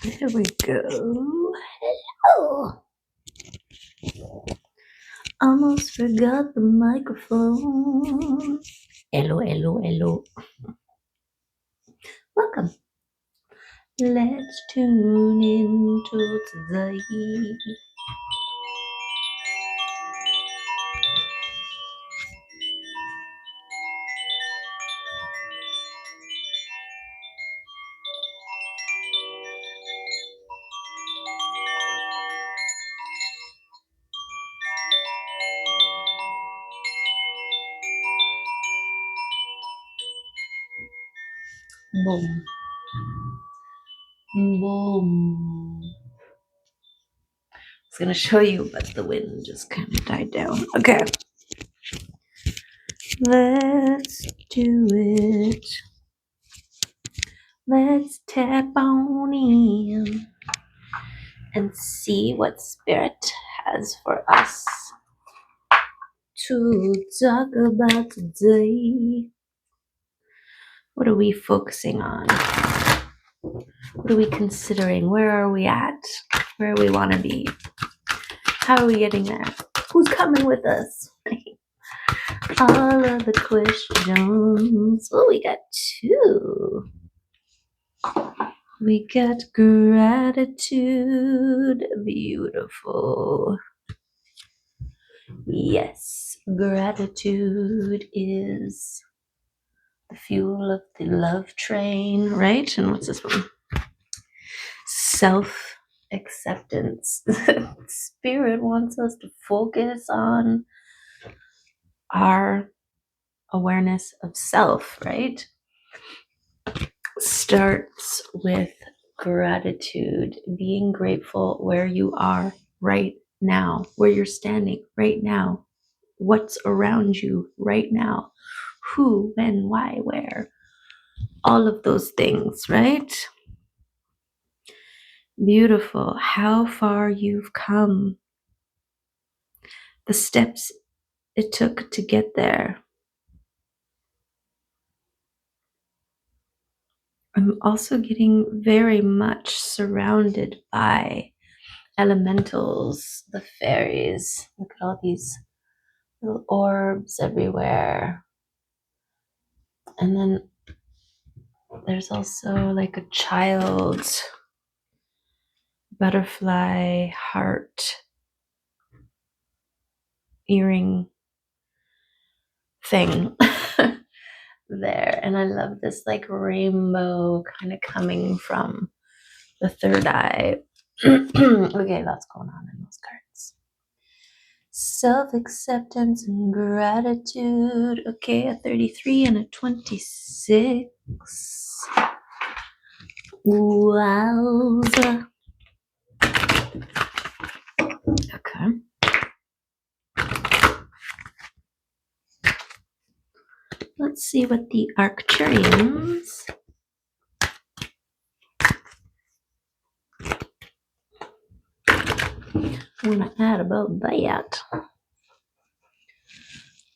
There we go. Hello. Almost forgot the microphone. Hello, hello, hello. Welcome. Let's tune into today. Boom. Boom. I was going to show you, but the wind just kind of died down. Okay. Let's do it. Let's tap on in and see what Spirit has for us to talk about today. What are we focusing on? What are we considering? Where are we at? Where we want to be? How are we getting there? Who's coming with us? All of the questions. Oh, we got two. We got gratitude. Beautiful. Yes, gratitude is the fuel of the love train, right? And what's this one? Self-acceptance. Spirit wants us to focus on our awareness of self, right? Starts with gratitude, being grateful where you are right now, where you're standing right now, what's around you right now, who, when, why, where, all of those things, right? Beautiful. How far you've come, the steps it took to get there. I'm also getting very much surrounded by elementals, the fairies. Look at all these little orbs everywhere. And then there's also like a child butterfly heart earring thing there. And I love this like rainbow kind of coming from the third eye. Okay, lots going on in those cards. Self-acceptance and gratitude. Okay, a 33 and a 26. Wowza. Okay. Let's see what the Arcturians want to add about that.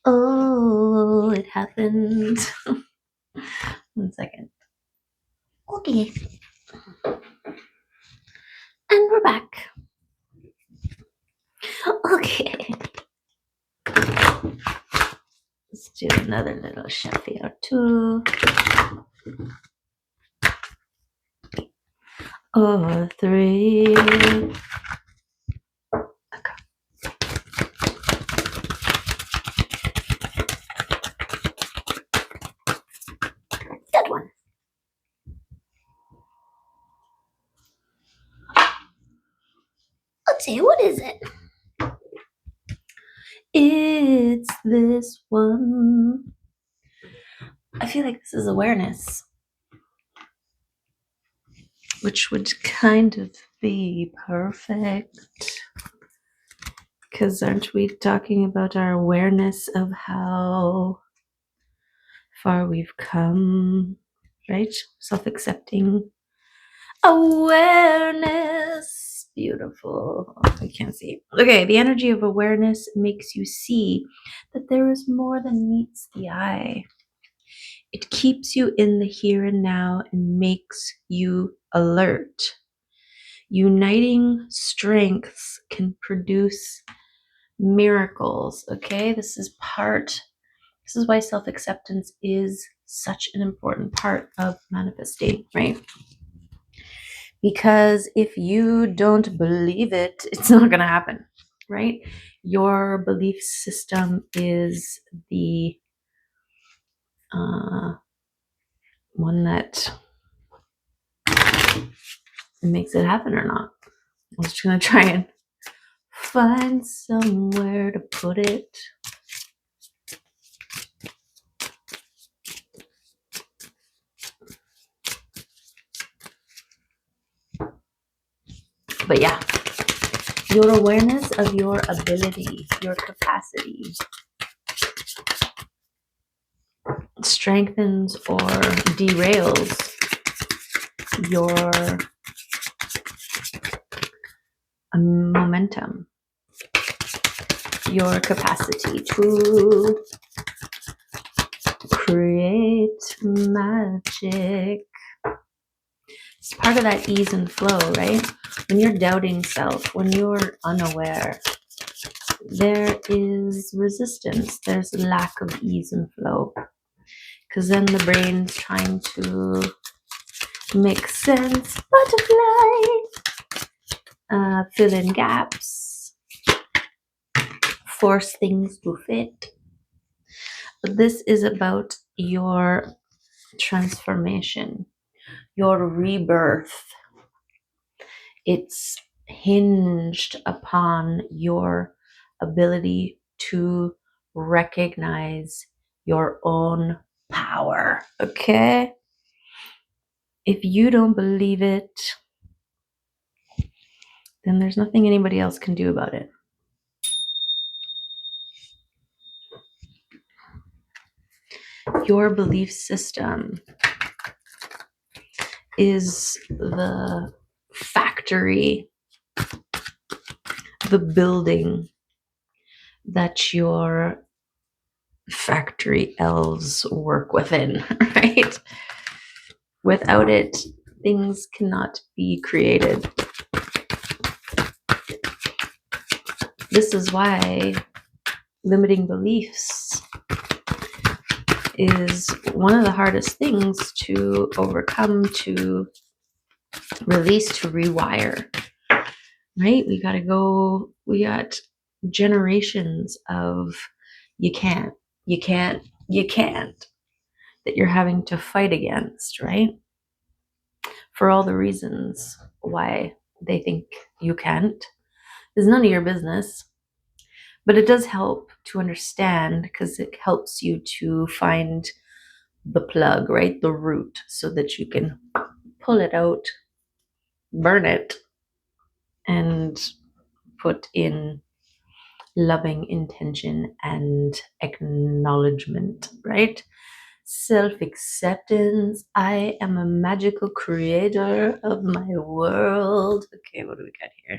Oh, it happened. 1 second. Okay. And we're back. Okay. Let's do another little shuffle or two. Oh, 3. Okay. That one. Let's see, what is it? It's this one. I feel like this is awareness, which would kind of be perfect. Because aren't we talking about our awareness of how far we've come, right? Self-accepting awareness. Beautiful. Oh, I can't see. Okay, the energy of awareness makes you see that there is more than meets the eye. It keeps you in the here and now and makes you alert. Uniting strengths can produce miracles. Okay, this is why self-acceptance is such an important part of manifesting, right? Because if you don't believe it, it's not going to happen, right? Your belief system is the one that makes it happen or not. I'm just going to try and find somewhere to put it. But yeah, your awareness of your ability, your capacity, strengthens or derails your momentum, your capacity to create magic. It's part of that ease and flow, right? When you're doubting self, when you're unaware, there is resistance. There's a lack of ease and flow. Because then the brain's trying to make sense, butterfly, fill in gaps, force things to fit. But this is about your transformation, your rebirth. It's hinged upon your ability to recognize your own power. Okay? If you don't believe it, then there's nothing anybody else can do about it. Your belief system is the factory, the building that your factory elves work within, right? Without it, things cannot be created. This is why limiting beliefs is one of the hardest things to overcome, to release, to rewire, right? We got generations of you can't, that you're having to fight against, right? For all the reasons why they think you can't. It's none of your business. But it does help to understand, because it helps you to find the plug, right? The root, so that you can pull it out, burn it, and put in loving intention and acknowledgement, right? Self-acceptance. I am a magical creator of my world. Okay, what do we got here?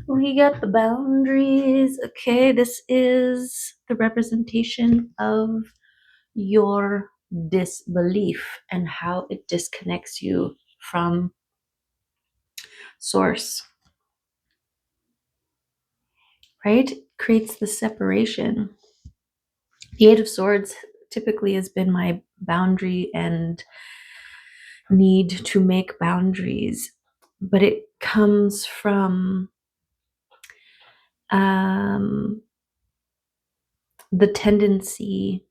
We got the boundaries. Okay, this is the representation of your disbelief and how it disconnects you from source, right? It creates the separation. The Eight of Swords typically has been my boundary and need to make boundaries, but it comes from the tendency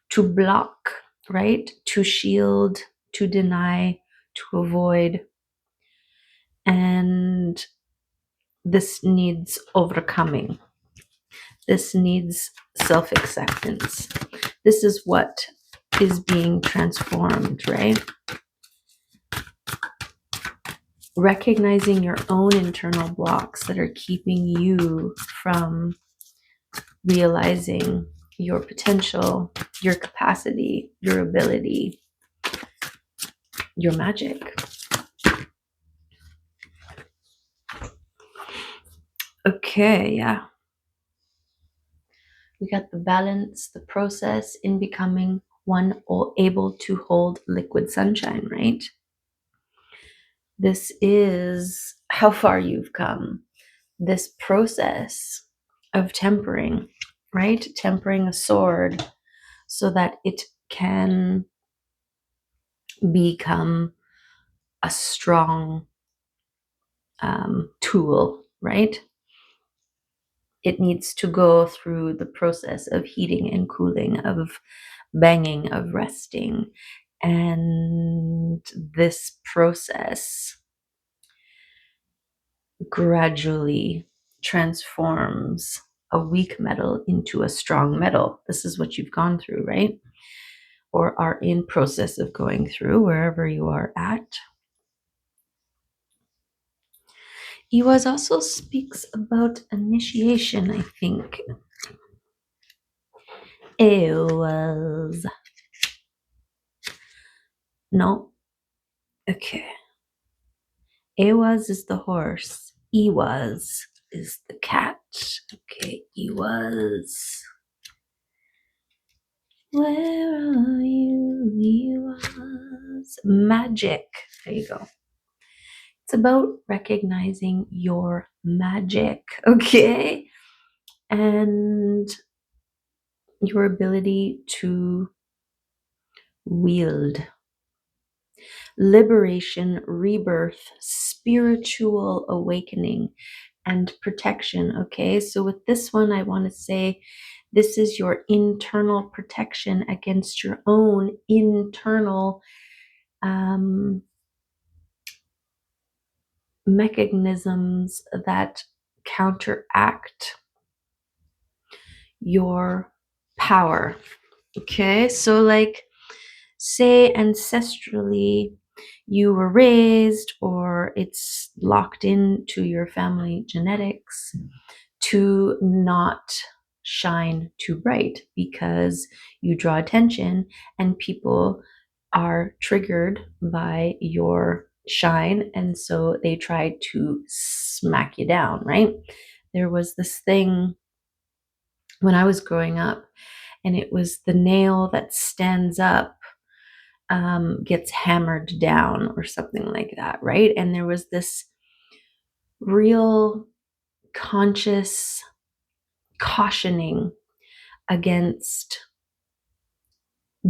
to block, right? To shield, to deny, to avoid. And this needs overcoming. This needs self-acceptance. This is what is being transformed, right? Recognizing your own internal blocks that are keeping you from realizing your potential, your capacity, your ability, your magic. Okay, yeah. We got the balance, the process in becoming one able to hold liquid sunshine, right? This is how far you've come. This process of tempering, right? Tempering a sword so that it can become a strong tool, right? It needs to go through the process of heating and cooling, of banging, of resting. And this process gradually transforms a weak metal into a strong metal. This is what you've gone through, right? Or are in process of going through, wherever you are at. Iwas also speaks about initiation, I think. Iwas. No. Okay. Iwas is the horse. Iwas is the cat. Okay, Iwas. Where are you? Iwas. Magic. There you go. It's about recognizing your magic, okay? And your ability to wield liberation, rebirth, spiritual awakening, and protection. Okay, so with this one, I want to say this is your internal protection against your own internal mechanisms that counteract your power. Okay, so like, say ancestrally you were raised, or it's locked into your family genetics to not shine too bright because you draw attention and people are triggered by your shine, and so they try to smack you down, right? There was this thing when I was growing up, and it was the nail that stands up gets hammered down or something like that, right? And there was this real conscious cautioning against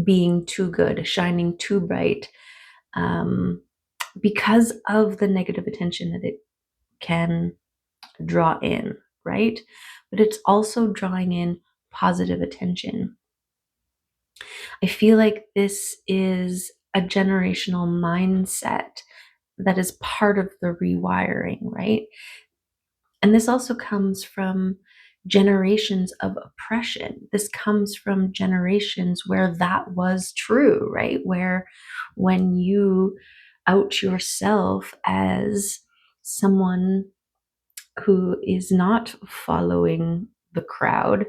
being too good, shining too bright, because of the negative attention that it can draw in, right? But it's also drawing in positive attention. I feel like this is a generational mindset that is part of the rewiring, right? And this also comes from generations of oppression. This comes from generations where that was true, right? Where when you out yourself as someone who is not following the crowd,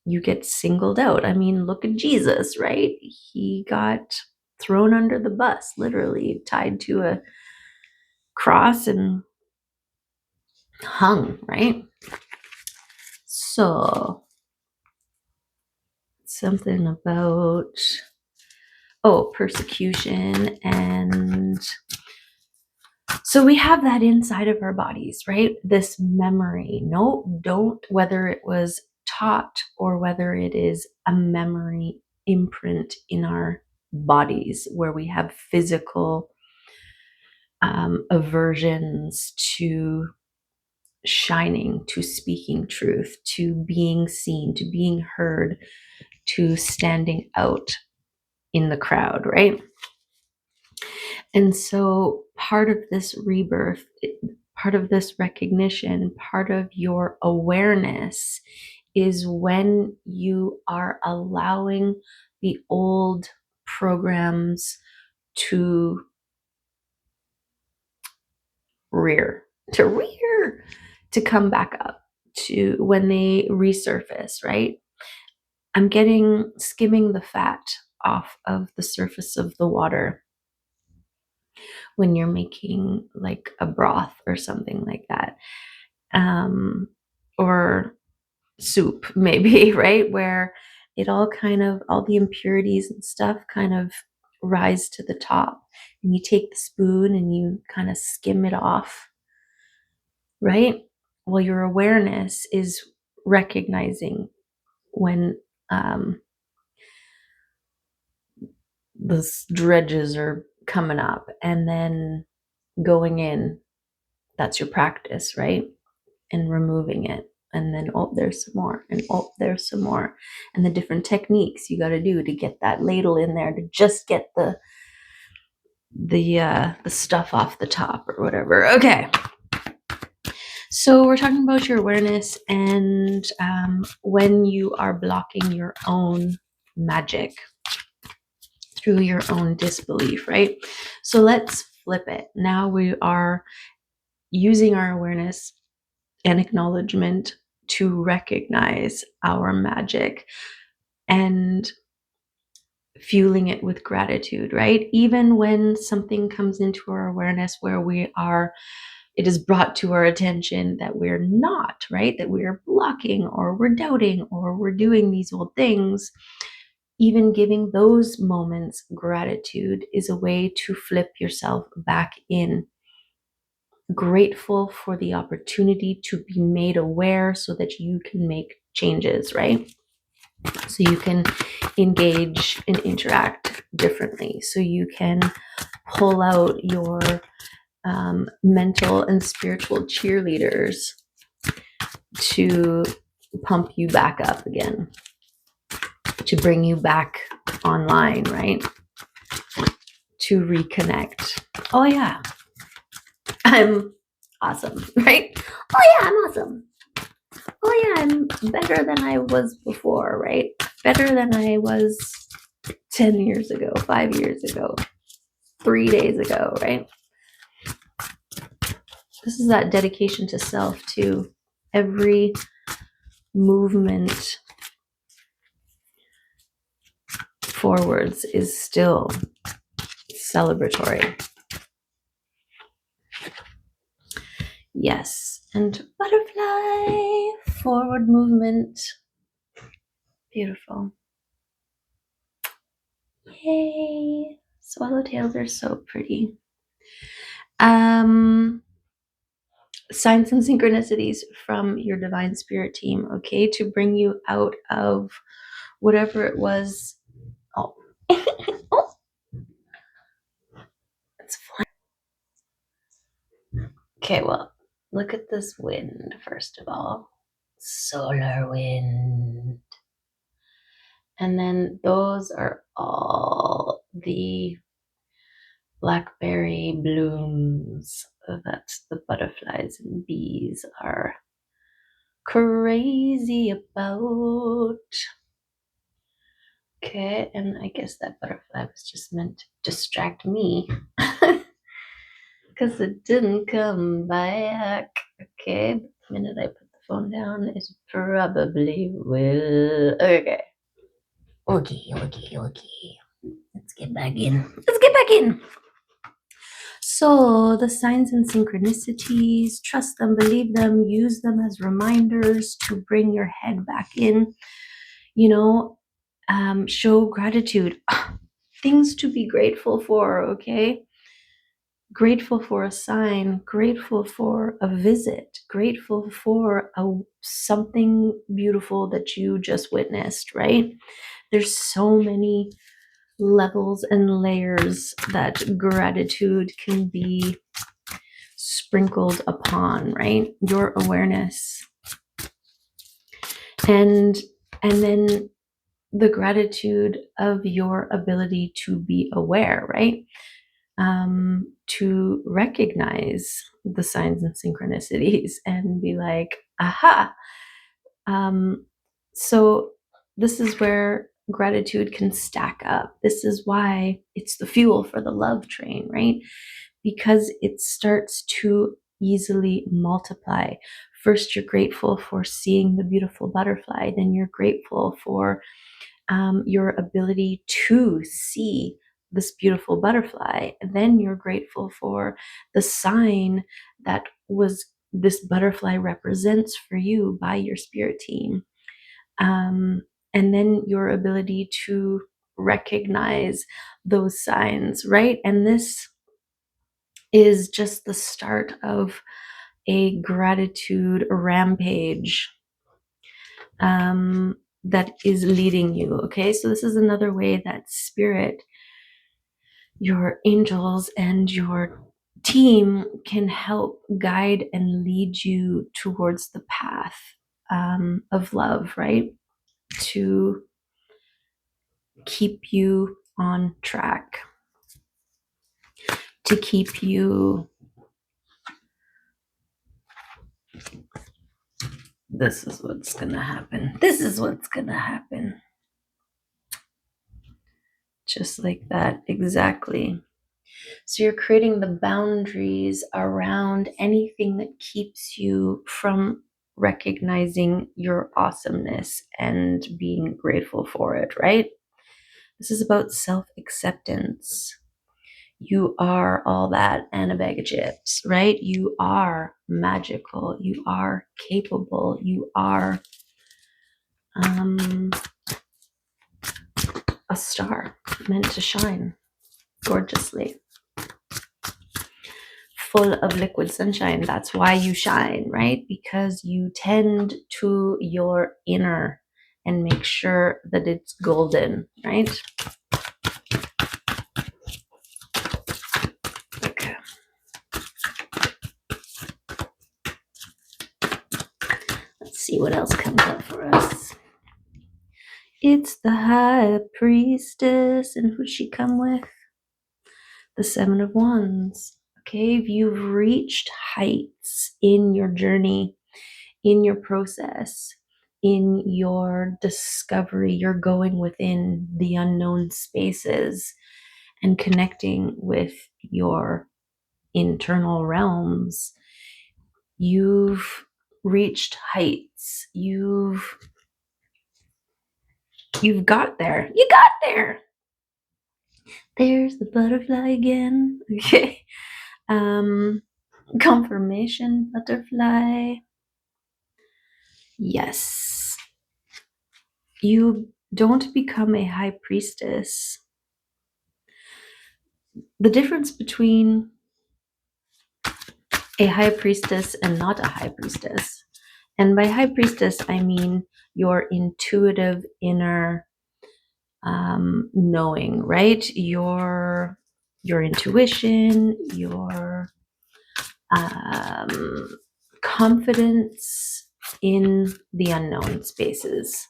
you get singled out. I mean, look at Jesus, right? He got thrown under the bus, literally tied to a cross and hung, right? So, something about, persecution. And so we have that inside of our bodies, right? This memory. No, don't, whether it was taught or whether it is a memory imprint in our bodies where we have physical aversions to shining, to speaking truth, to being seen, to being heard, to standing out in the crowd, right? And so part of this rebirth, part of this recognition, part of your awareness is when you are allowing the old programs to to come back up, to when they resurface, right? I'm skimming the fat off of the surface of the water when you're making like a broth or something like that, or soup maybe, right? Where it all the impurities and stuff kind of rise to the top. and you take the spoon and you kind of skim it off, right? Well, your awareness is recognizing when the dredges are coming up and then going in. That's your practice, right? And removing it. And then, oh, there's some more. And oh, there's some more. And the different techniques you got to do to get that ladle in there to just get the stuff off the top or whatever. Okay. So we're talking about your awareness and when you are blocking your own magic through your own disbelief, right? So let's flip it. Now we are using our awareness and acknowledgement to recognize our magic and fueling it with gratitude, right? Even when something comes into our awareness where it is brought to our attention that we're not, right? That we're blocking or we're doubting or we're doing these old things. Even giving those moments gratitude is a way to flip yourself back in. Grateful for the opportunity to be made aware so that you can make changes, right? So you can engage and interact differently. So you can pull out your mental and spiritual cheerleaders to pump you back up again, to bring you back online, right? To reconnect. Oh, yeah, I'm awesome, right? Oh, yeah, I'm awesome. Oh, yeah, I'm better than I was before, right? Better than I was 10 years ago, 5 years ago, 3 days ago, right? This is that dedication to self, too. Every movement forwards is still celebratory. Yes, and butterfly, forward movement. Beautiful. Yay. Swallowtails are so pretty. Signs and synchronicities from your divine spirit team, okay, to bring you out of whatever it was. Oh, oh, it's flying. Okay, well, look at this wind, first of all. Solar wind. And then those are all the blackberry blooms that the butterflies and bees are crazy about. Okay, and I guess that butterfly was just meant to distract me because it didn't come back. Okay, the minute I put the phone down, it probably will. Okay. Okay. Let's get back in. Let's get back in. So, the signs and synchronicities, trust them, believe them, use them as reminders to bring your head back in. You know, show gratitude. Things to be grateful for, okay? Grateful for a sign, grateful for a visit, grateful for something beautiful that you just witnessed, right? There's so many levels and layers that gratitude can be sprinkled upon, right? Your awareness. And then the gratitude of your ability to be aware, right? To recognize the signs and synchronicities and be like, aha. So this is where gratitude can stack up. This is why it's the fuel for the love train, right? Because it starts to easily multiply. First, you're grateful for seeing the beautiful butterfly. Then you're grateful for your ability to see this beautiful butterfly. And then you're grateful for the sign that was this butterfly represents for you by your spirit team. And then your ability to recognize those signs, right? And this is just the start of a gratitude rampage that is leading you. Okay, so this is another way that spirit, your angels, and your team can help guide and lead you towards the path of love, right? To keep you on track, to keep you. This is what's gonna happen. This is what's gonna happen. Just like that, exactly. So you're creating the boundaries around anything that keeps you from recognizing your awesomeness and being grateful for it, right? This is about self-acceptance. You are all that and a bag of chips, right? You are magical. You are capable. You are a star meant to shine gorgeously, full of liquid sunshine. That's why you shine, right? Because you tend to your inner and make sure that it's golden, right? Okay. Let's see what else comes up for us. It's the High Priestess, and who'd she come with? The Seven of Wands. Okay, if you've reached heights in your journey, in your process, in your discovery, you're going within the unknown spaces and connecting with your internal realms. You've reached heights. You've got there. You got there. There's the butterfly again. Okay. Confirmation butterfly. Yes. You don't become a high priestess. The difference between a high priestess and not a high priestess, and by high priestess, I mean your intuitive inner knowing, right? Your intuition, your confidence in the unknown spaces.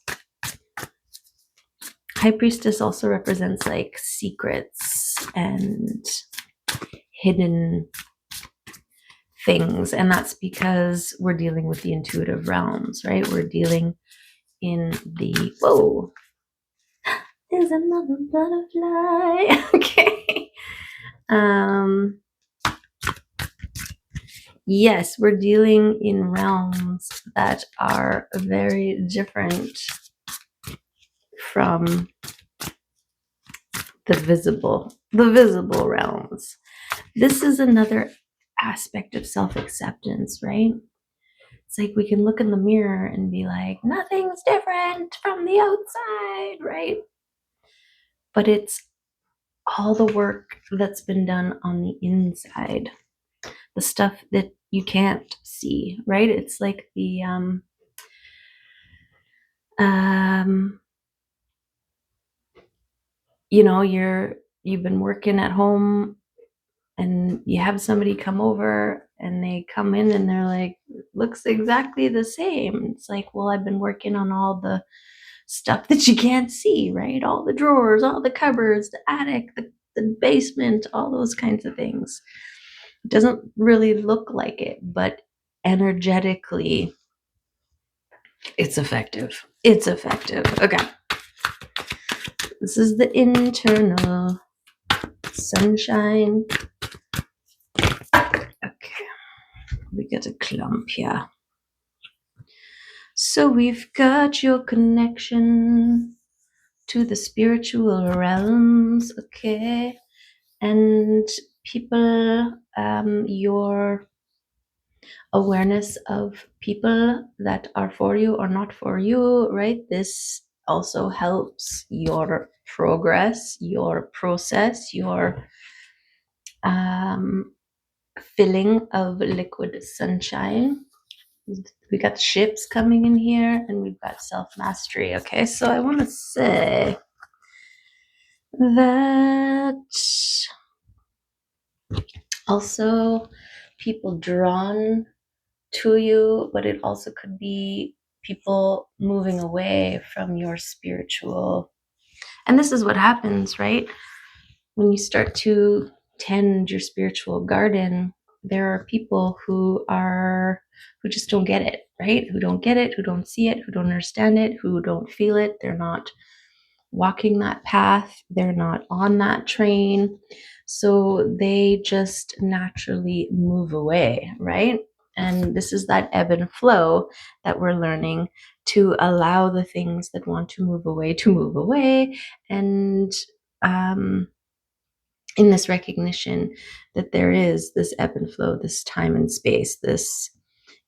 High priestess also represents like secrets and hidden things, and that's because we're dealing with the intuitive realms, right? We're dealing in the there's another butterfly. Okay. Yes, we're dealing in realms that are very different from the visible realms. This is another aspect of self-acceptance, right? It's like we can look in the mirror and be like, nothing's different from the outside, right? But it's all the work that's been done on the inside, the stuff that you can't see, right? It's like the you know, you've been working at home and you have somebody come over and they come in and they're like, looks exactly the same. It's like, well, I've been working on all the stuff that you can't see, right? All the drawers, all the cupboards, the attic, the basement, all those kinds of things. It doesn't really look like it, but energetically, it's effective. It's effective. Okay. This is the internal sunshine. Okay. We get a clump here. So we've got your connection to the spiritual realms, okay? And people, your awareness of people that are for you or not for you, right? This also helps your progress, your process, your filling of liquid sunshine. We got ships coming in here, and we've got self-mastery. Okay, so I want to say that also people drawn to you, but it also could be people moving away from your spiritual. And this is what happens, right? When you start to tend your spiritual garden, there are people who just don't get it, right? Who don't get it, who don't see it, who don't understand it, who don't feel it. They're not walking that path, they're not on that train. So they just naturally move away, right? And this is that ebb and flow that we're learning to allow the things that want to move away. And in this recognition that there is this ebb and flow, this time and space, this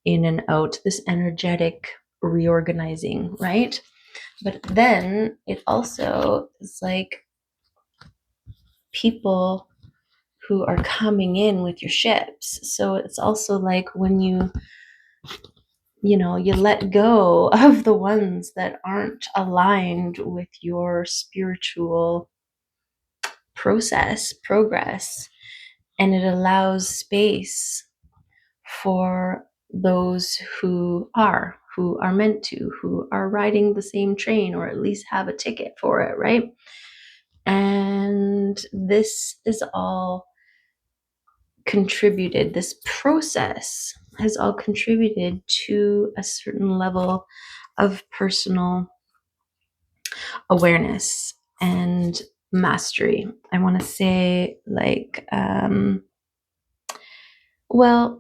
in and out, this energetic reorganizing, right? But then it also is like people who are coming in with your ships. So it's also like when you let go of the ones that aren't aligned with your spiritual progress, and it allows space for those who are meant to, who are riding the same train, or at least have a ticket for it, right? And this is all contributed, this process has all contributed to a certain level of personal awareness and mastery. I want to say, like, well,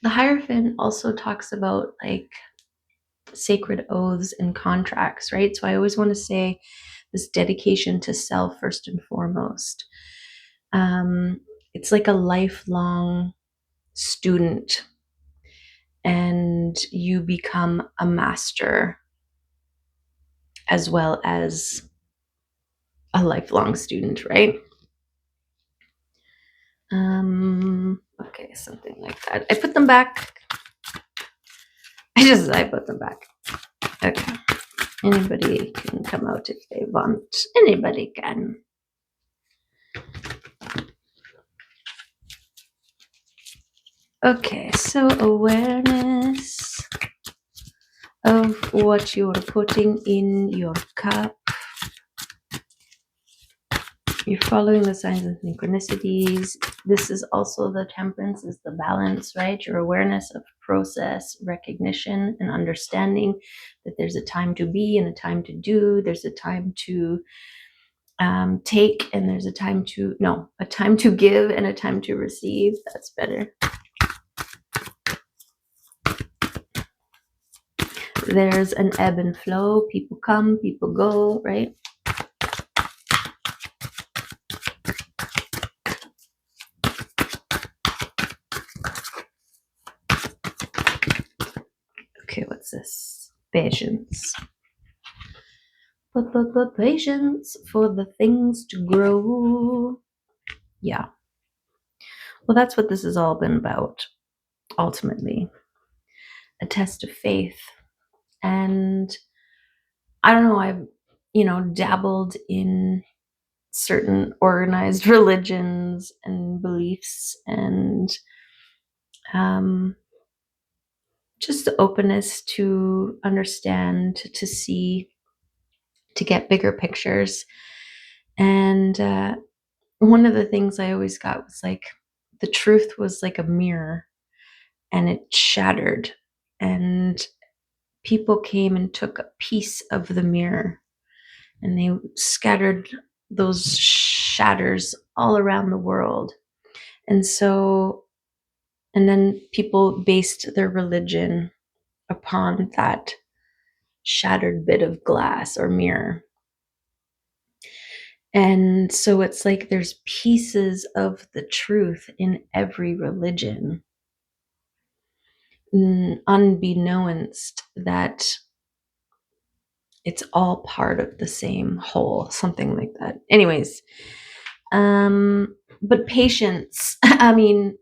the Hierophant also talks about like sacred oaths and contracts, right? So I always want to say this dedication to self first and foremost. It's like a lifelong student, and you become a master as well as a lifelong student, right? Okay, something like that. I put them back. I put them back. Okay. Anybody can come out if they want. Anybody can. Okay, so awareness of what you're putting in your cup. You're following the signs and synchronicities. This is also the temperance, is the balance, right? Your awareness of process, recognition, and understanding that there's a time to be and a time to do. There's a time to take, and there's a time to give and a time to receive. That's better. There's an ebb and flow. People come, people go, right? Okay, what's this? Patience. But patience for the things to grow. Yeah. Well, that's what this has all been about, ultimately. A test of faith. And I don't know, I've, dabbled in certain organized religions and beliefs, and just the openness to understand, to see, to get bigger pictures. And one of the things I always got was like the truth was like a mirror, and it shattered, and people came and took a piece of the mirror, and they scattered those shatters all around the world. And then people based their religion upon that shattered bit of glass or mirror. And so it's like there's pieces of the truth in every religion, unbeknownst that it's all part of the same whole, something like that. Anyways, but patience, I mean,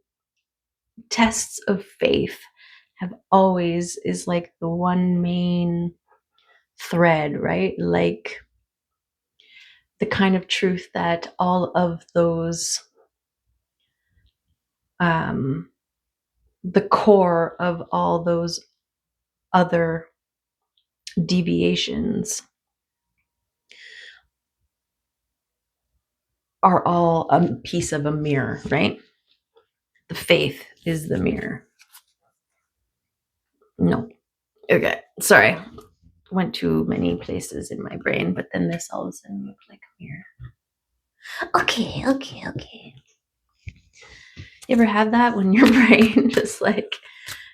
tests of faith have always is like the one main thread, right? Like the kind of truth that all of those, the core of all those other deviations are all a piece of a mirror, right? The faith is the mirror. No. Okay. Sorry. Went too many places in my brain, but then this all of a sudden looked like a mirror. Okay. You ever have that when your brain just like,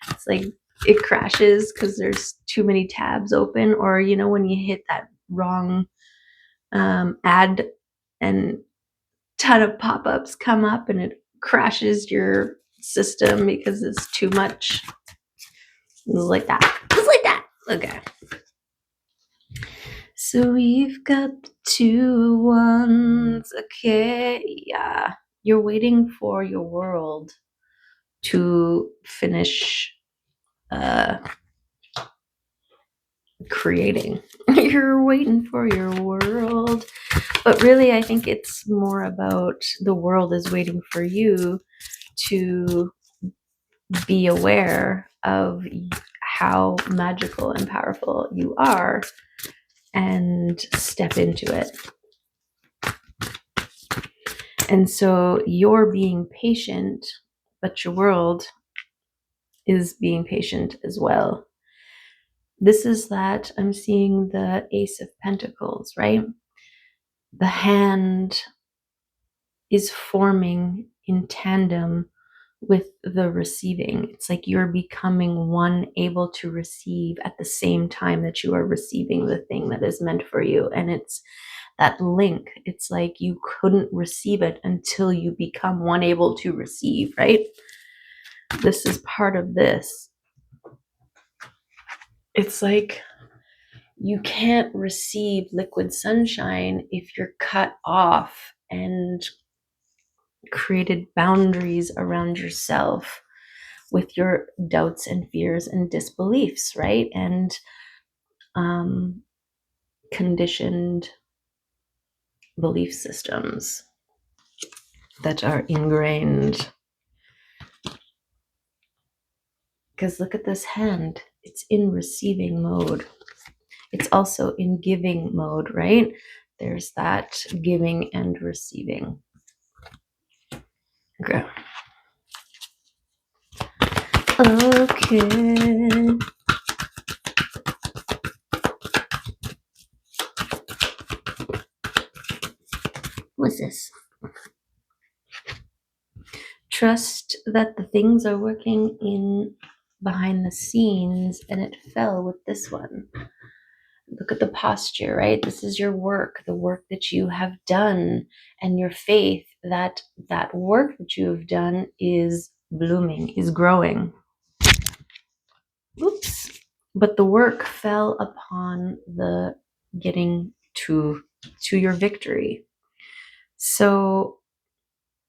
it's like it crashes because there's too many tabs open, or when you hit that wrong ad and ton of pop-ups come up and it crashes your system because it's too much. It's like that. Okay. So we've got 2 ones. Okay. Yeah. You're waiting for your world to finish creating. You're waiting for your world. But really, I think it's more about the world is waiting for you to be aware of how magical and powerful you are and step into it. And so you're being patient, but your world is being patient as well. This is that I'm seeing the Ace of Pentacles, right? The hand is forming in tandem with the receiving. It's like you're becoming one, able to receive at the same time that you are receiving the thing that is meant for you. And it's that link. It's like you couldn't receive it until you become one able to receive, right? This is part of this. It's like you can't receive liquid sunshine if you're cut off and created boundaries around yourself with your doubts and fears and disbeliefs, right? And conditioned belief systems that are ingrained. Because look at this hand, it's in receiving mode. It's also in giving mode, right? There's that giving and receiving. Okay. Okay. What's this? Trust that the things are working in behind the scenes, and it fell with this one. Look at the posture, right? This is your work, the work that you have done, and your faith that that work that you have done is blooming, is growing. Oops. But the work fell upon the getting to your victory. So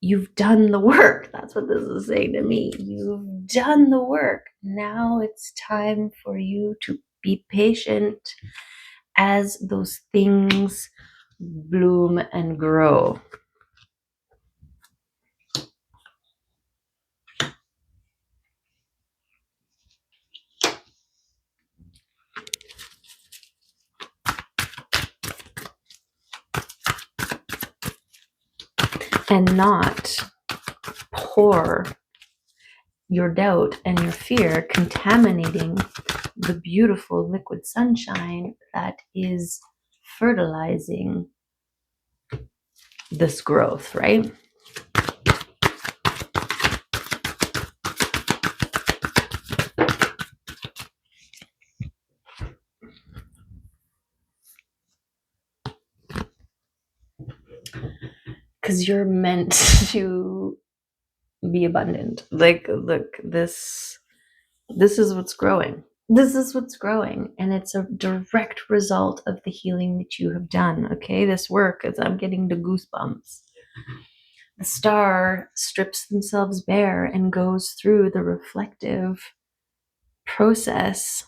you've done the work. That's what this is saying to me. You've done the work. Now it's time for you to be patient as those things bloom and grow. And not pour your doubt and your fear, contaminating the beautiful liquid sunshine that is fertilizing this growth, right? Because you're meant to be abundant. Like, look, this is what's growing. This is what's growing, and it's a direct result of the healing that you have done. Okay, this work, as I'm getting the goosebumps. The star strips themselves bare and goes through the reflective process,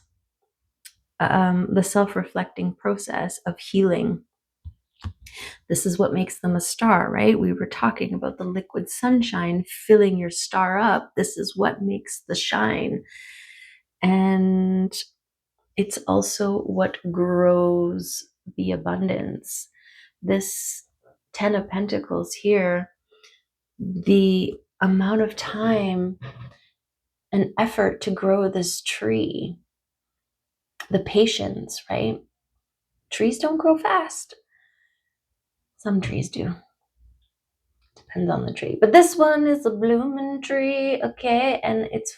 the self-reflecting process of healing. This is what makes them a star, right? We were talking about the liquid sunshine filling your star up. This is what makes the shine. And it's also what grows the abundance. This 10 of Pentacles here, the amount of time and effort to grow this tree, the patience, right? Trees don't grow fast. Some trees do. Depends on the tree. But this one is a blooming tree, okay? And it's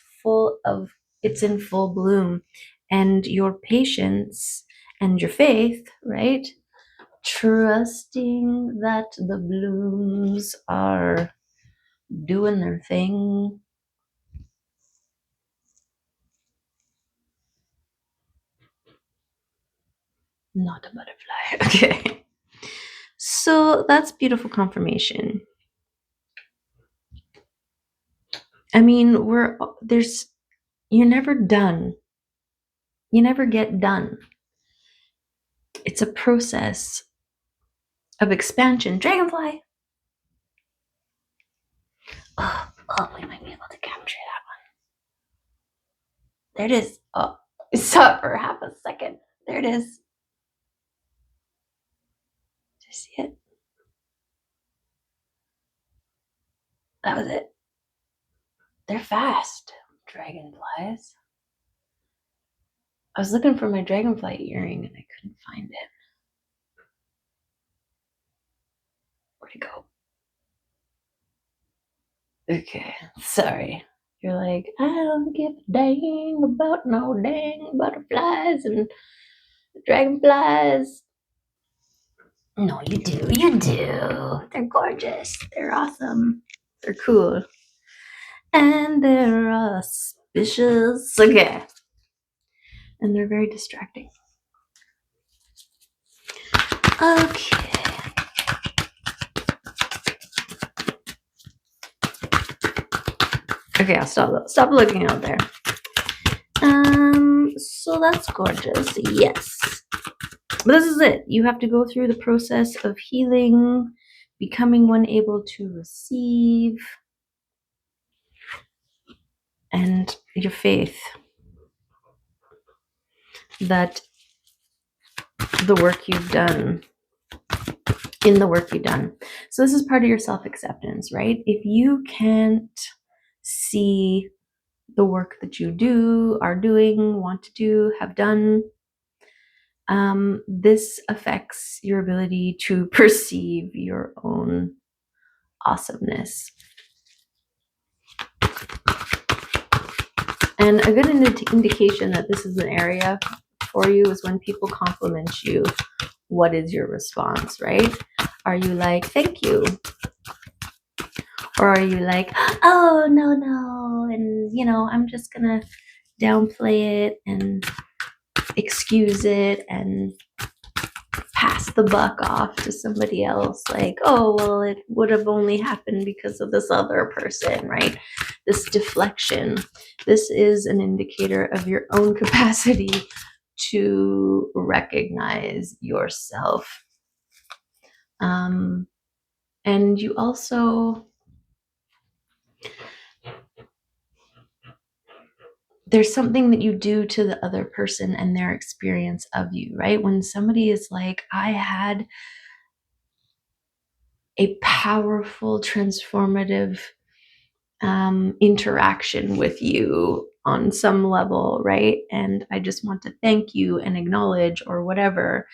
in full bloom. And your patience and your faith, right? Trusting that the blooms are doing their thing. Not a butterfly. Okay. So that's beautiful confirmation. I mean, you're never done. You never get done. It's a process of expansion. Dragonfly. Oh, we might be able to capture that one. There it is. Oh, I saw it for half a second. There it is. Did you see it? That was it. They're fast, dragonflies. I was looking for my dragonfly earring and I couldn't find it. Where'd it go? Okay, sorry. You're like, I don't give a dang about no dang butterflies and dragonflies. No, you do. You do. They're gorgeous. They're awesome. They're cool. And they're auspicious. Okay. And they're very distracting. Okay. Okay, I'll stop looking out there. So that's gorgeous. Yes. But this is it. You have to go through the process of healing, becoming one able to receive, and your faith that the work you've done, in the work you've done. So this is part of your self-acceptance, right? If you can't see the work that you do, are doing, want to do, have done, this affects your ability to perceive your own awesomeness. And a good indication that this is an area for you is when people compliment you. What is your response, right? Are you like, thank you? Or are you like, oh, no, and, I'm just gonna downplay it and excuse it and pass the buck off to somebody else, like, oh, well, it would have only happened because of this other person, right? This deflection. This is an indicator of your own capacity to recognize yourself. And you also, there's something that you do to the other person and their experience of you, right? When somebody is like, I had a powerful, transformative interaction with you on some level, right? And I just want to thank you and acknowledge or whatever.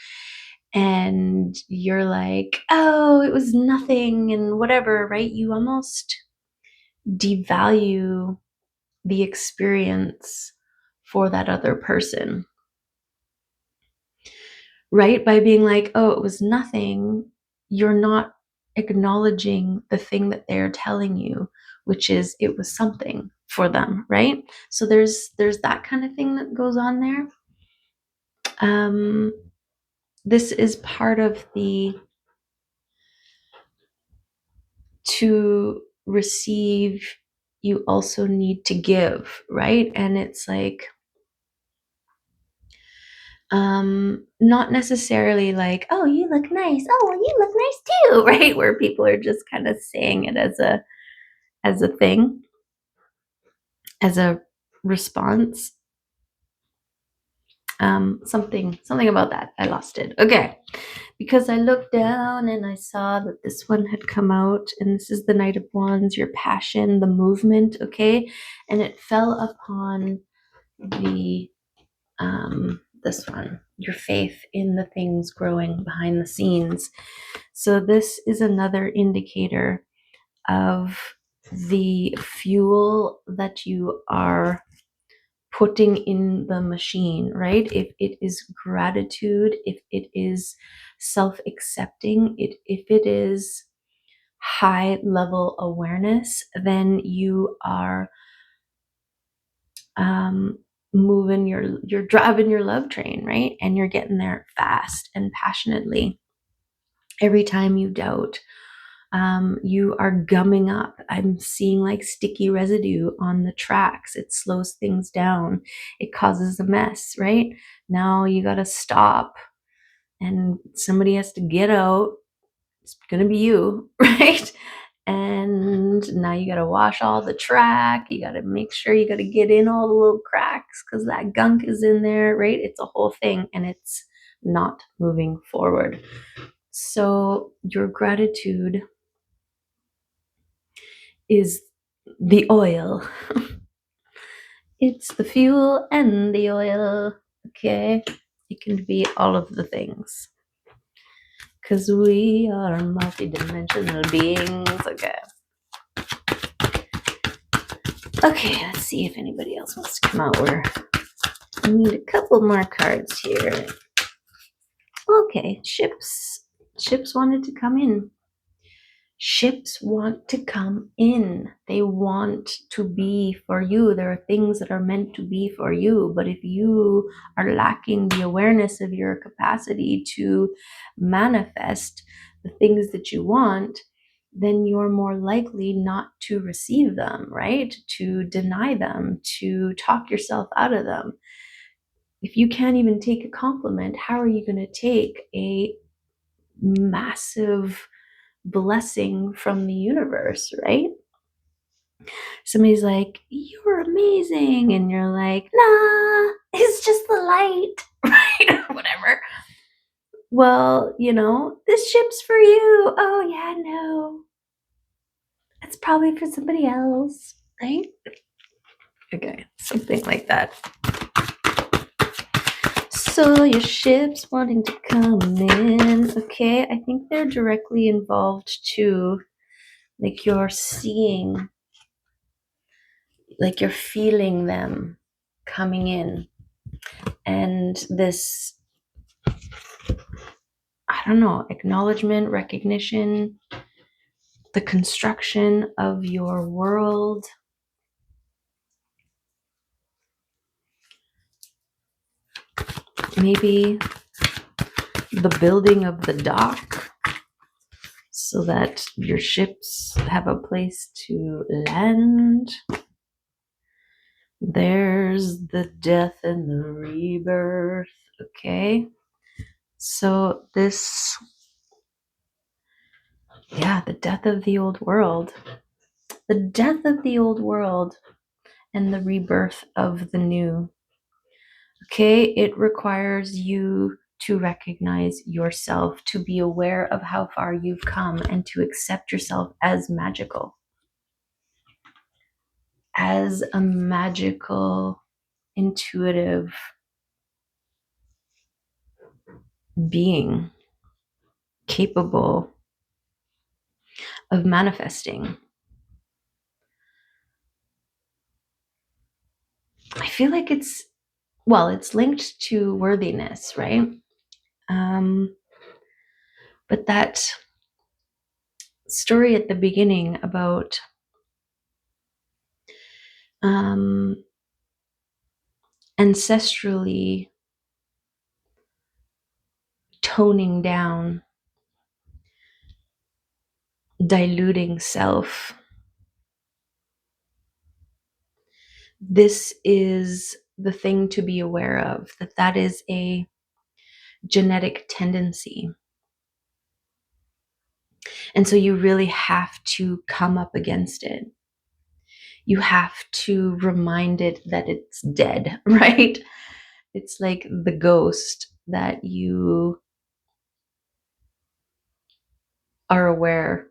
And you're like, oh, it was nothing and whatever, right? You almost devalue the experience for that other person, right? By being like, oh, it was nothing, you're not acknowledging the thing that they're telling you, which is it was something for them, right? So there's that kind of thing that goes on there. This is part of the to receive, you also need to give, right? And it's like, not necessarily like, oh, you look nice, oh, well, you look nice too, right? Where people are just kind of saying it as a thing, as a response. Something about that, I lost it. Okay, because I looked down and I saw that this one had come out, and this is the Knight of Wands, your passion, the movement. Okay, and it fell upon the this one, your faith in the things growing behind the scenes. So this is another indicator of the fuel that you are putting in the machine, right? If it is gratitude, if it is self-accepting, if it is high level awareness, then you are moving you're driving your love train, right? And you're getting there fast and passionately. Every time you doubt, you are gumming up. I'm seeing like sticky residue on the tracks. It slows things down. It causes a mess, right? Now you got to stop and somebody has to get out. It's going to be you, right? And now you got to wash all the track. You got to make sure you got to get in all the little cracks because that gunk is in there, right? It's a whole thing and it's not moving forward. So your gratitude is the oil. It's the fuel and the oil. Okay? It can be all of the things. Because we are multidimensional beings. Okay. Okay, let's see if anybody else wants to come out. I need a couple more cards here. Okay, ships. Ships wanted to come in. Ships want to come in. They want to be for you. There are things that are meant to be for you. But if you are lacking the awareness of your capacity to manifest the things that you want, then you're more likely not to receive them, right? To deny them, to talk yourself out of them. If you can't even take a compliment, how are you going to take a massive blessing from the universe, right? Somebody's like, you're amazing. And you're like, nah, it's just the light, right? Or whatever. Well, this ship's for you. Oh, yeah, no. It's probably for somebody else, right? Okay, something like that. So your ship's wanting to come in. Okay, I think they're directly involved too. Like you're seeing, like you're feeling them coming in. And this, I don't know, acknowledgement, recognition, the construction of your world. Maybe the building of the dock so that your ships have a place to land. There's the death and the rebirth. Okay. So this, the death of the old world. The death of the old world and the rebirth of the new. Okay, it requires you to recognize yourself, to be aware of how far you've come, and to accept yourself as magical. As a magical, intuitive being capable of manifesting. I feel like it's linked to worthiness, right? But that story at the beginning about ancestrally toning down diluting self. This is the thing to be aware of, that is a genetic tendency. And so you really have to come up against it. You have to remind it that it's dead, right? It's like the ghost that you are aware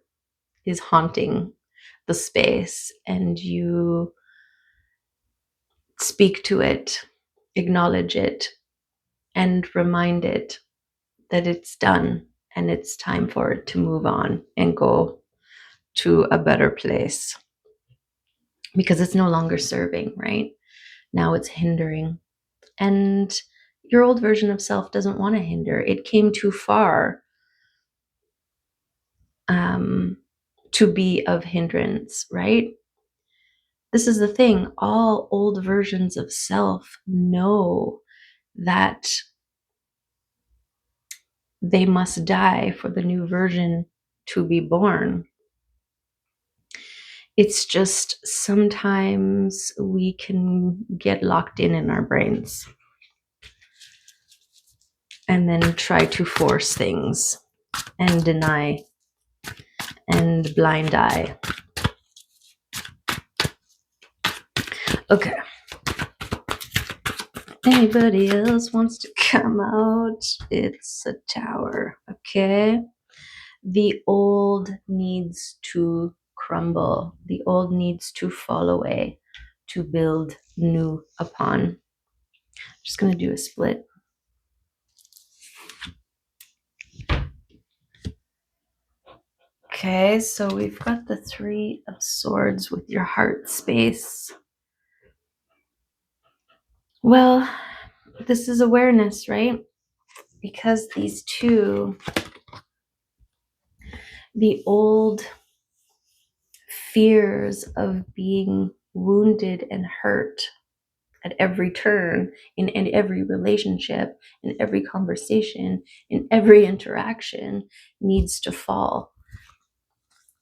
is haunting the space, and you speak to it, acknowledge it, and remind it that it's done and it's time for it to move on and go to a better place, because it's no longer serving, right? Now it's hindering. And your old version of self doesn't want to hinder. It came too far to be of hindrance, right? This is the thing. All old versions of self know that they must die for the new version to be born. It's just sometimes we can get locked in our brains and then try to force things and deny and blind eye. Okay. Anybody else wants to come out? It's a tower. Okay. The old needs to crumble. The old needs to fall away to build new upon. I'm just going to do a split. Okay, so we've got the Three of Swords with your heart space. Well, this is awareness, right? Because these two, the old fears of being wounded and hurt at every turn, in every relationship, in every conversation, in every interaction, needs to fall.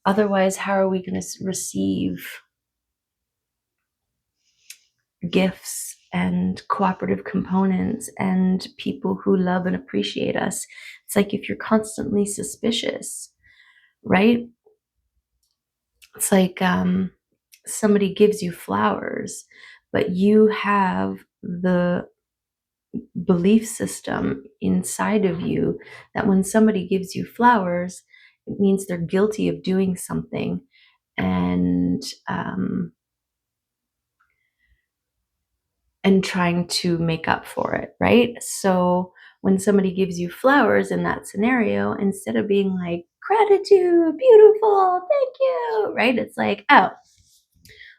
Otherwise, how are we going to receive gifts and cooperative components and people who love and appreciate us? It's like if you're constantly suspicious, right? It's like somebody gives you flowers, but you have the belief system inside of you that when somebody gives you flowers, it means they're guilty of doing something, and trying to make up for it, right? So when somebody gives you flowers in that scenario, instead of being like, gratitude, beautiful, thank you, right? It's like, oh,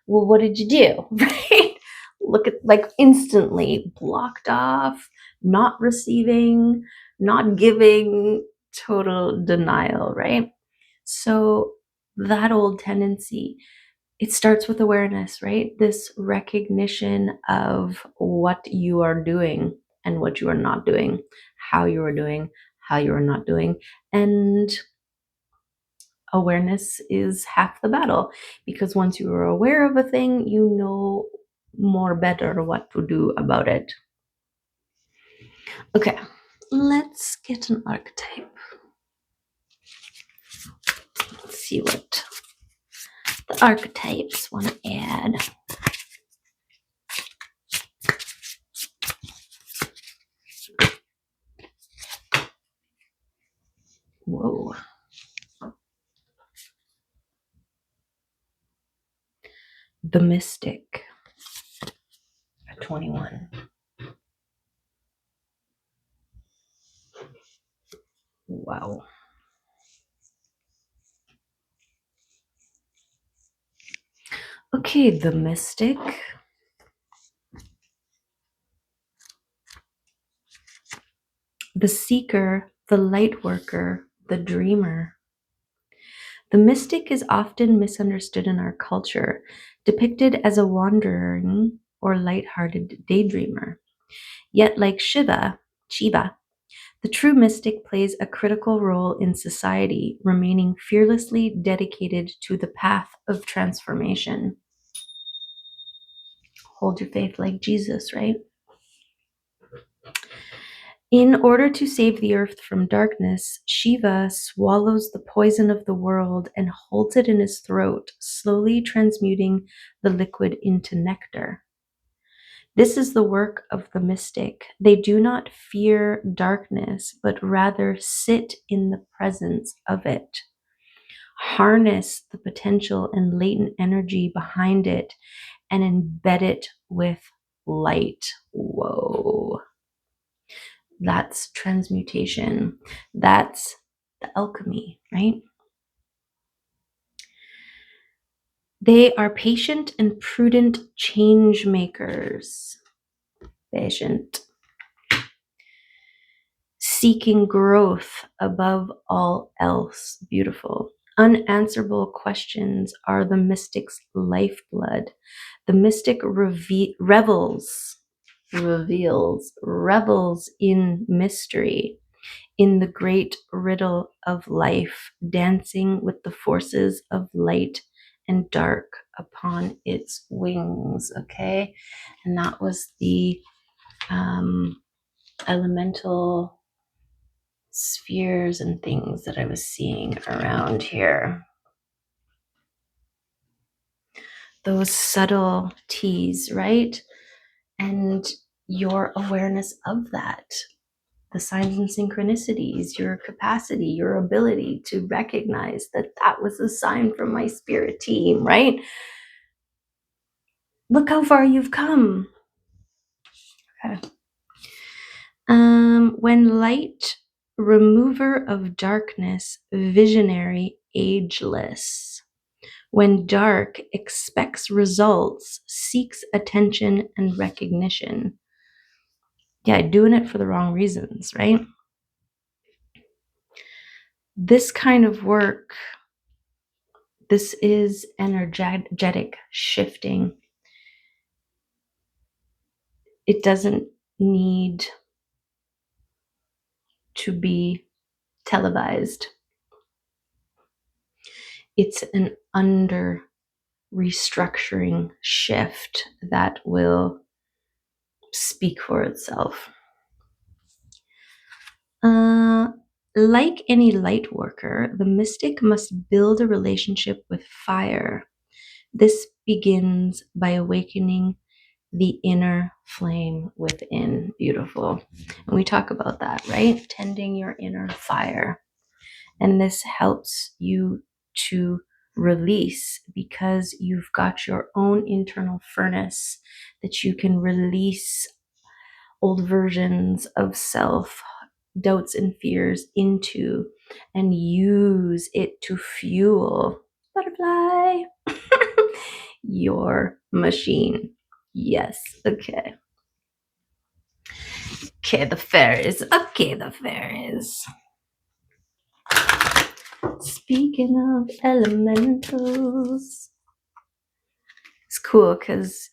well, what did you do? Right? Look at, like, instantly blocked off, not receiving, not giving, total denial, right? So that old tendency, it starts with awareness, right? This recognition of what you are doing and what you are not doing, how you are doing, how you are not doing. And awareness is half the battle, because once you are aware of a thing, you know more better what to do about it. Okay, let's get an archetype. Let's see what the archetypes want to add. Whoa. The Mystic at 21. Wow. Okay, the Mystic. The Seeker, the Lightworker, the Dreamer. The mystic is often misunderstood in our culture, depicted as a wandering or light-hearted daydreamer. Yet, like Shiva, The true mystic plays a critical role in society, remaining fearlessly dedicated to the path of transformation. Hold your faith like Jesus, right? In order to save the earth from darkness, Shiva swallows the poison of the world and holds it in his throat, slowly transmuting the liquid into nectar. This is the work of the mystic. They do not fear darkness, but rather sit in the presence of it. Harness the potential and latent energy behind it and embed it with light. Whoa. That's transmutation. That's the alchemy, right? They are patient and prudent change makers. Patient. Seeking growth above all else. Beautiful. Unanswerable questions are the mystic's lifeblood. The mystic revels in mystery, in the great riddle of life, dancing with the forces of light and dark upon its wings. Okay, and that was the elemental spheres and things that I was seeing around here. Those subtleties, right? And your awareness of that, the signs and synchronicities, your capacity, your ability to recognize that that was a sign from my spirit team, right? Look how far you've come. Okay. When light, remover of darkness, visionary, ageless. When dark, expects results, seeks attention and recognition. Yeah, doing it for the wrong reasons, right? This kind of work, this is energetic shifting. It doesn't need to be televised. It's an under restructuring shift that will speak for itself. Like any light worker, the mystic must build a relationship with fire. This begins by awakening the inner flame within. Beautiful. And we talk about that, right? Tending your inner fire. And this helps you to release because you've got your own internal furnace that you can release old versions of self, doubts and fears into, and use it to fuel butterfly your machine. Yes. Okay. Okay, the fairies. Okay, the fairies. Speaking of elementals, it's cool because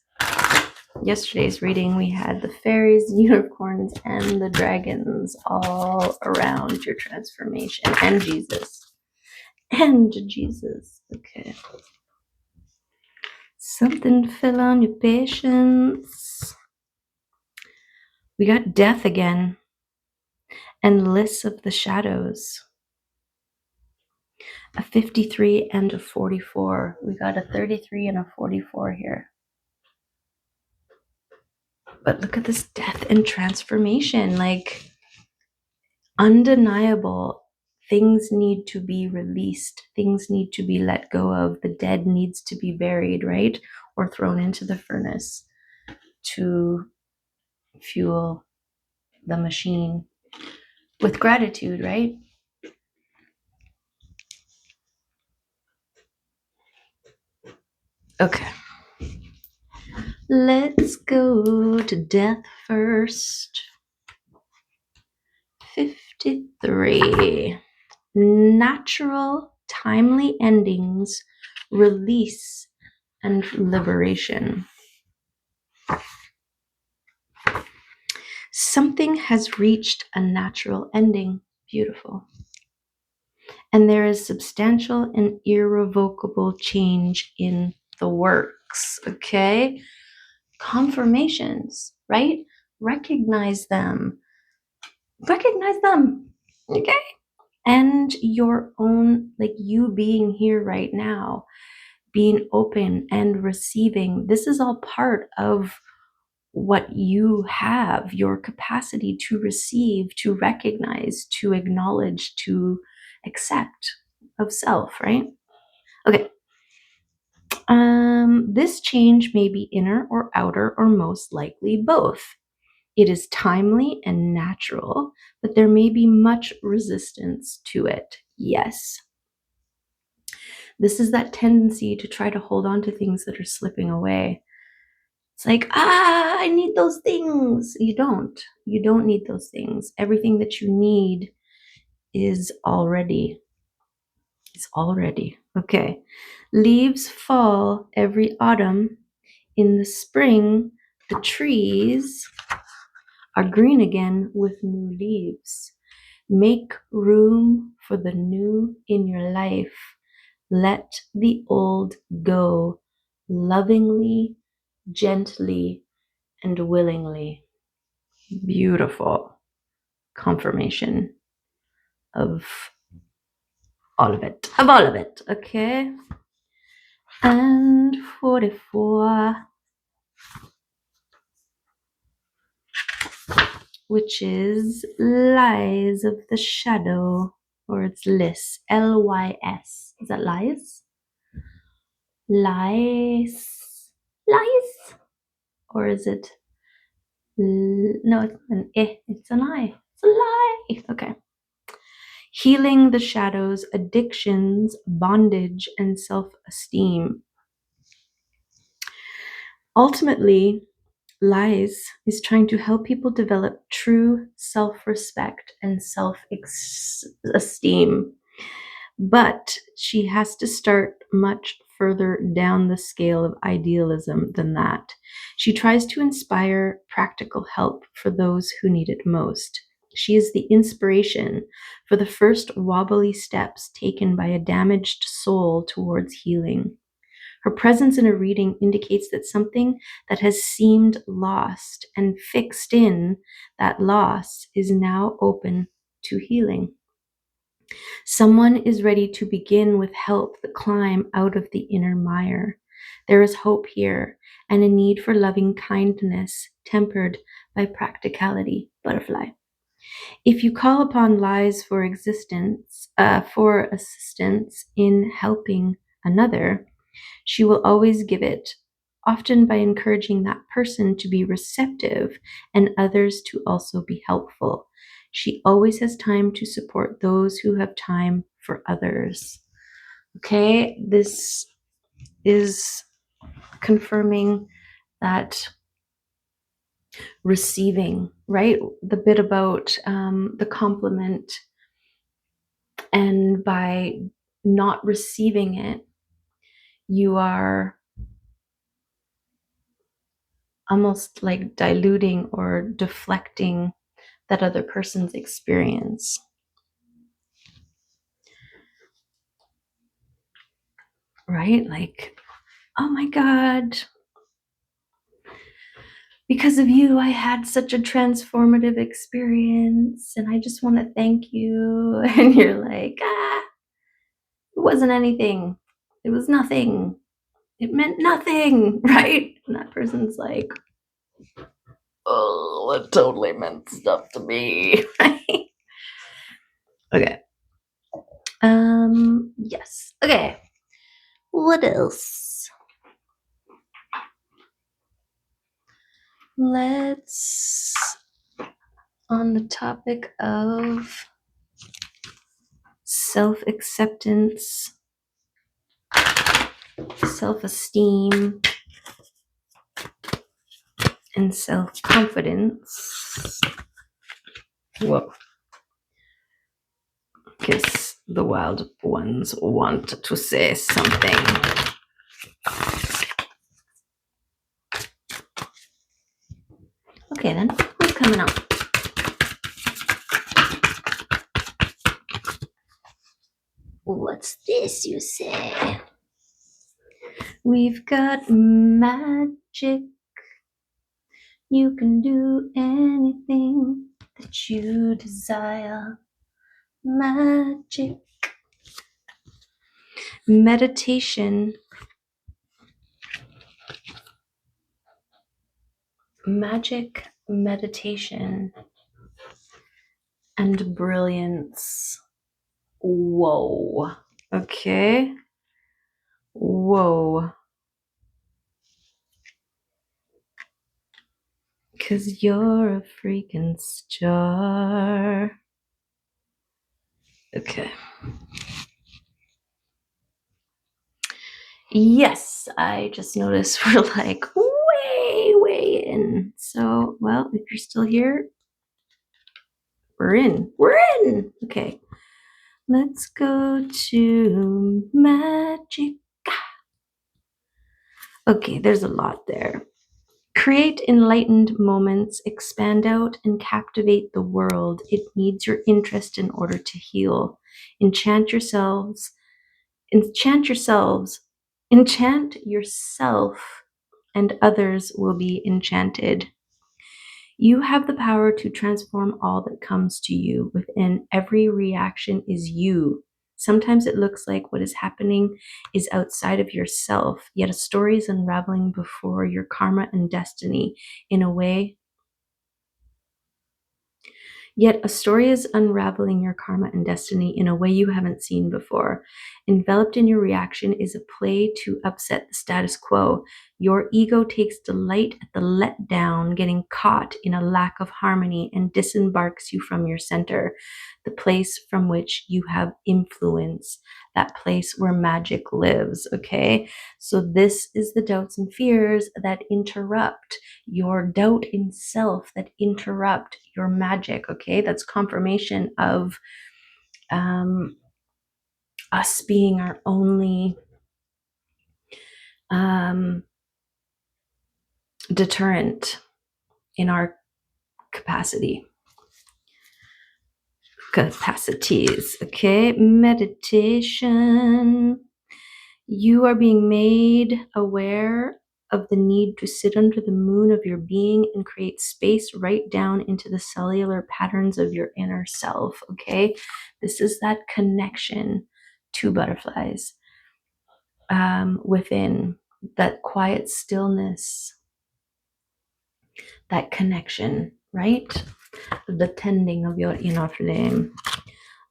yesterday's reading we had the fairies, unicorns, and the dragons all around your transformation, and Jesus. And Jesus. Okay. Something fell on your patience. We got death again, and lists of the shadows. A 53 and a 44. We got a 33 and a 44 here. But look at this death and transformation. Like, undeniable. Things need to be released. Things need to be let go of. The dead needs to be buried, right? Or thrown into the furnace to fuel the machine with gratitude, right? Okay. Let's go to death first. 53. Natural, timely endings, release, and liberation. Something has reached a natural ending. Beautiful. And there is substantial and irrevocable change in the works. Okay? Confirmations, right? Recognize them. Recognize them. Okay? And your own, like you being here right now, being open and receiving. This is all part of what you have, your capacity to receive, to recognize, to acknowledge, to accept of self, right? Okay. This change may be inner or outer, or most likely both. It is timely and natural, but there may be much resistance to it. Yes. This is that tendency to try to hold on to things that are slipping away. It's like, I need those things. You don't. You don't need those things. Everything that you need is already. It's already. Okay. Leaves fall every autumn. In the spring, the trees are green again with new leaves. Make room for the new in your life. Let the old go lovingly, gently, and willingly. Beautiful confirmation of all of it. Of all of it, okay? And 44, which is Lies of the Shadow, or it's Lys, Lys. Is that lies? Lies. Lies? Or is it? No, it's an eh. It's an I. It's a lie. Okay. Healing the shadows, addictions, bondage, and self-esteem. Ultimately, Lies is trying to help people develop true self-respect and self-esteem. But she has to start much further down the scale of idealism than that. She tries to inspire practical help for those who need it most. She is the inspiration for the first wobbly steps taken by a damaged soul towards healing. Her presence in a reading indicates that something that has seemed lost and fixed in that loss is now open to healing. Someone is ready to begin with help the climb out of the inner mire. There is hope here and a need for loving kindness tempered by practicality. Butterfly. If you call upon Lies for assistance in helping another, she will always give it, often by encouraging that person to be receptive and others to also be helpful. She always has time to support those who have time for others. Okay, this is confirming that receiving, right? The bit about the compliment, and by not receiving it, you are almost like diluting or deflecting that other person's experience. Right? Like, oh my God, because of you, I had such a transformative experience and I just want to thank you. And you're like, it wasn't anything. It was nothing. It meant nothing, right? And that person's like, oh, it totally meant stuff to me. Right? Okay. Yes. Okay. What else? Let's, on the topic of self-acceptance, self-esteem, and self-confidence. Whoa. Guess the wild ones want to say something. Okay then, what's coming up? What's this, you say? We've got magic. You can do anything that you desire. Magic. Meditation. Magic, meditation, and brilliance. Whoa. Okay. Whoa. Cause you're a freaking star. Okay. Yes, I just noticed we're like way in. So, well, if you're still here, we're in. We're in. Okay. Let's go to magic. Okay, there's a lot there. Create enlightened moments, expand out and captivate the world. It needs your interest in order to heal. Enchant yourself, and others will be enchanted. You have the power to transform all that comes to you. Within every reaction is you. Sometimes it looks like what is happening is outside of yourself, yet a story is unraveling before your karma and destiny in a way. Yet a story is unraveling your karma and destiny in a way you haven't seen before. Enveloped in your reaction is a play to upset the status quo. Your ego takes delight at the letdown, getting caught in a lack of harmony, and disembarks you from your center, the place from which you have influence, that place where magic lives. Okay, so this is the doubts and fears that interrupt your doubt in self, that interrupt your magic. Okay, that's confirmation of us being our only deterrent in our capacities. Okay, meditation. You are being made aware of the need to sit under the moon of your being and create space right down into the cellular patterns of your inner self. Okay, this is that connection to butterflies within, that quiet stillness, that connection, right? The tending of your inner flame.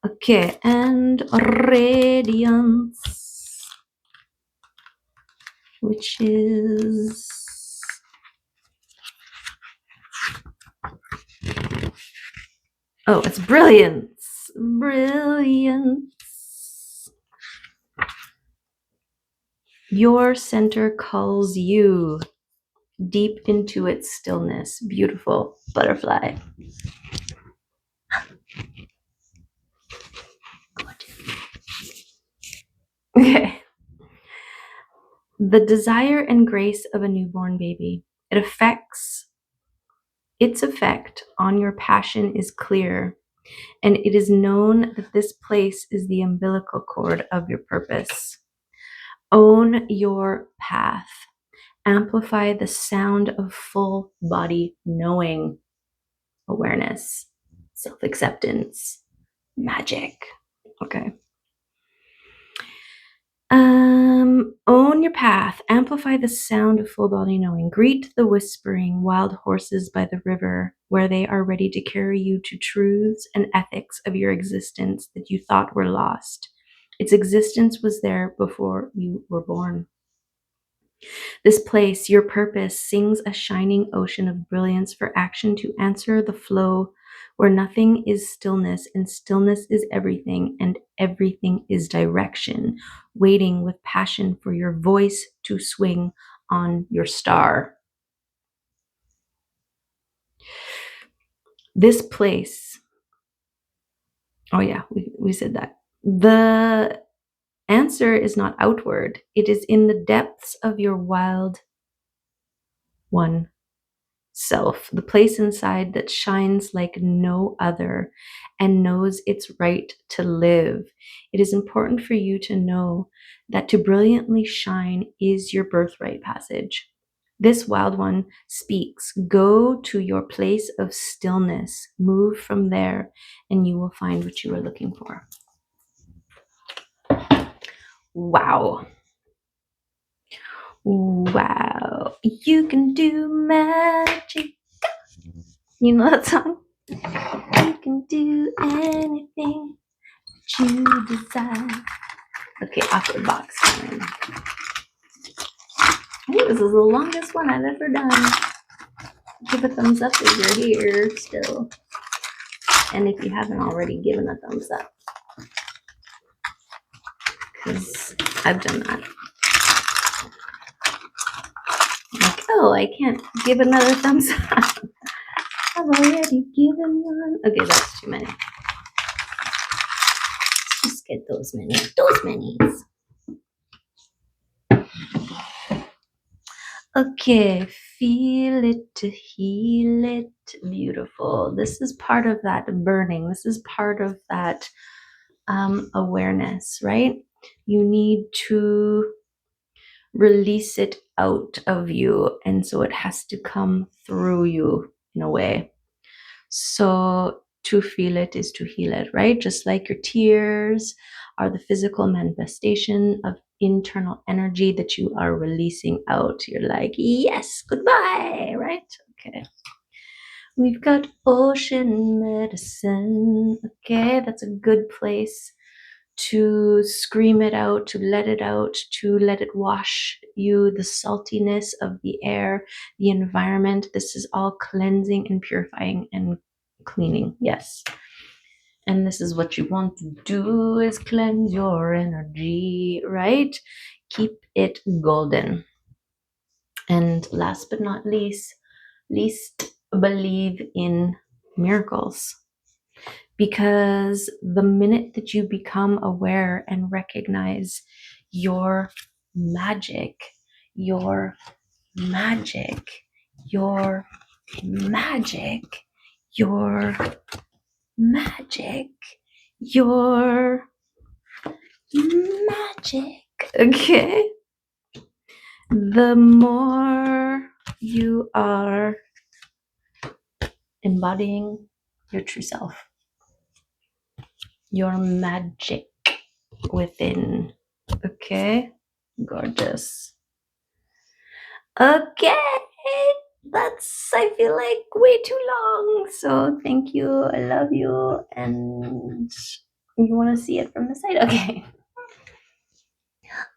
Okay, and radiance, which is it's brilliance. Brilliance. Your center calls you deep into its stillness. Beautiful butterfly. Okay. The desire and grace of a newborn baby. Its effect on your passion is clear, and it is known that this place is the umbilical cord of your purpose. Own your path. Amplify the sound of full body knowing, awareness, self-acceptance, magic. Okay. Own your path. Amplify the sound of full body knowing. Greet the whispering wild horses by the river, where they are ready to carry you to truths and ethics of your existence that you thought were lost. Its existence was there before you were born. This place, your purpose, sings a shining ocean of brilliance for action to answer the flow, where nothing is stillness and stillness is everything and everything is direction, waiting with passion for your voice to swing on your star. This place, we said that. The answer is not outward. It is in the depths of your wild one self, the place inside that shines like no other and knows its right to live. It is important for you to know that to brilliantly shine is your birthright passage. This wild one speaks, go to your place of stillness, move from there, and you will find what you are looking for. Wow. Wow. You can do magic. You know that song? You can do anything that you desire. Okay, awkward box time. I think this is the longest one I've ever done. Give a thumbs up if you're here still. And if you haven't already given a thumbs up, because I've done that. Like, oh, I can't give another thumbs up. I've already given one. Okay, that's too many. Let's just get those many. Those minis. Okay, feel it to heal it. Beautiful. This is part of that burning. This is part of that awareness, right? You need to release it out of you. And so it has to come through you in a way. So to feel it is to heal it, right? Just like your tears are the physical manifestation of internal energy that you are releasing out. You're like, yes, goodbye, right? Okay. We've got ocean medicine. Okay, that's a good place to scream it out, to let it wash you, the saltiness of the air, the environment. This is all cleansing and purifying and cleaning. Yes. And this is what you want to do, is cleanse your energy, right? Keep it golden. And last but not least, believe in miracles. Because the minute that you become aware and recognize your magic, your magic, your magic, your magic, your magic, okay? The more you are embodying your true self, your magic within. Okay, gorgeous. Okay, that's, I feel like, way too long. So thank you, I love you, and you want to see it from the side? Okay.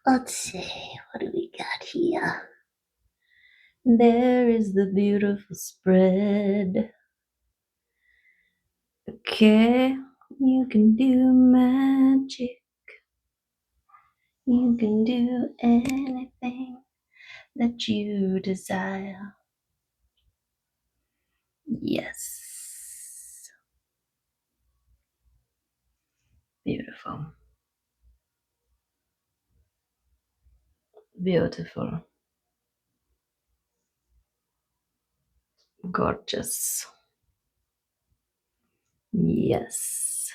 Let's see, what do we got here? There is the beautiful spread. Okay, you can do magic. You can do anything that you desire. Yes. Beautiful. Beautiful. Gorgeous. Yes.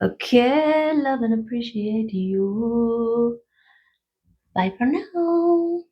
Okay, love and appreciate you. Bye for now.